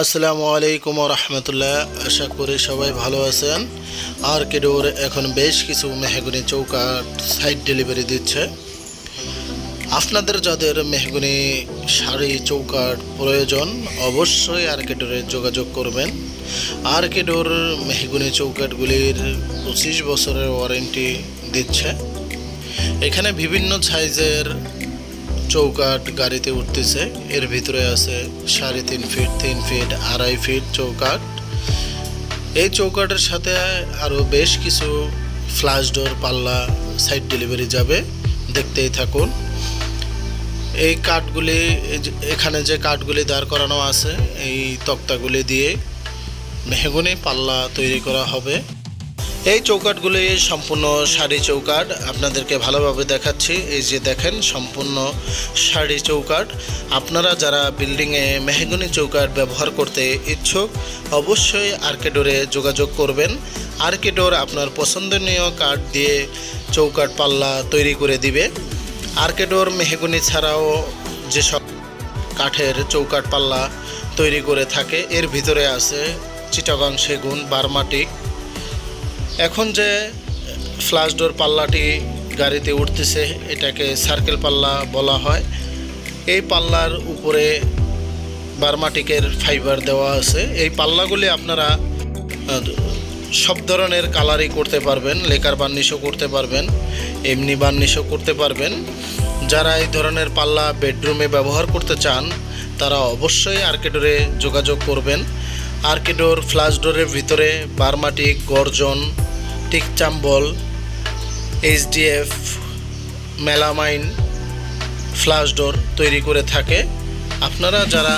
আসসালামু আলাইকুম রহমতুল্লাহ। আশা করি সবাই ভালো আছেন। আর্কেডোর এখন বেশ কিছু মেহগনি চৌকাঠ সাইড ডেলিভারি দিচ্ছে। আপনাদের যাদের মেহগনি শাড়ি চৌকাঠ প্রয়োজন অবশ্যই আর্কেডোরে যোগাযোগ করবেন। আর্কেডোর মেহগনি চৌকাঠগুলির 25 বছরের ওয়ারেন্টি দিচ্ছে। এখানে বিভিন্ন সাইজের চৌকাঠ গাড়িতে উঠতেছে। এর ভিতরে আছে 3.5 ফিট, 3 ফিট, 2.5 ফিট চৌকাঠ। এই চৌকাঠের সাথে আরও বেশ কিছু ফ্ল্যাশ ডোর পাল্লা সাইড ডেলিভারি যাবে। দেখতেই থাকুন। এই কাঠগুলি এখানে যে কাঠগুলি দাঁড় করানো আছে এই তক্তাগুলি দিয়ে মেহগনি পাল্লা তৈরি করা হবে। এই চৌকাঠগুলি সম্পূর্ণ শাড়ি চৌকাঠ আপনাদেরকে ভালোভাবে দেখাচ্ছি। এই যে দেখেন সম্পূর্ণ শাড়ি চৌকাঠ। আপনারা যারা বিল্ডিংয়ে মেহগনি চৌকাঠ ব্যবহার করতে ইচ্ছুক অবশ্যই আর্কেডোরে যোগাযোগ করবেন। আর্কেডোর আপনার পছন্দনীয় কাঠ দিয়ে চৌকাঠ পাল্লা তৈরি করে দিবে। আর্কেডোর মেহগনি ছাড়াও যেসব কাঠের চৌকাঠ পাল্লা তৈরি করে থাকে এর ভিতরে আছে চিটাগাং সেগুন, বার্মাটিক। এখন যে ফ্ল্যাশ ডোর পাল্লাটি গাড়িতে উঠতেছে এটাকে সার্কেল পাল্লা বলা হয়। এই পাল্লার উপরে বার্মাটিকের ফাইবার দেওয়া আছে। এই পাল্লাগুলি আপনারা সব ধরনের কালারই করতে পারবেন, লেকার বার্নিশও করতে পারবেন, এমনি বার্নিশও করতে পারবেন। যারা এই ধরনের পাল্লা বেডরুমে ব্যবহার করতে চান তারা অবশ্যই আর্কেডোরে যোগাযোগ করবেন। আর্কেডোর ফ্ল্যাশ ডোরের ভিতরে বার্মাটিক, গর্জন, টিক চাম্বল, এইচডিএফ, মেলামাইন ফ্ল্যাশ ডোর তৈরি করে থাকে। আপনারা যারা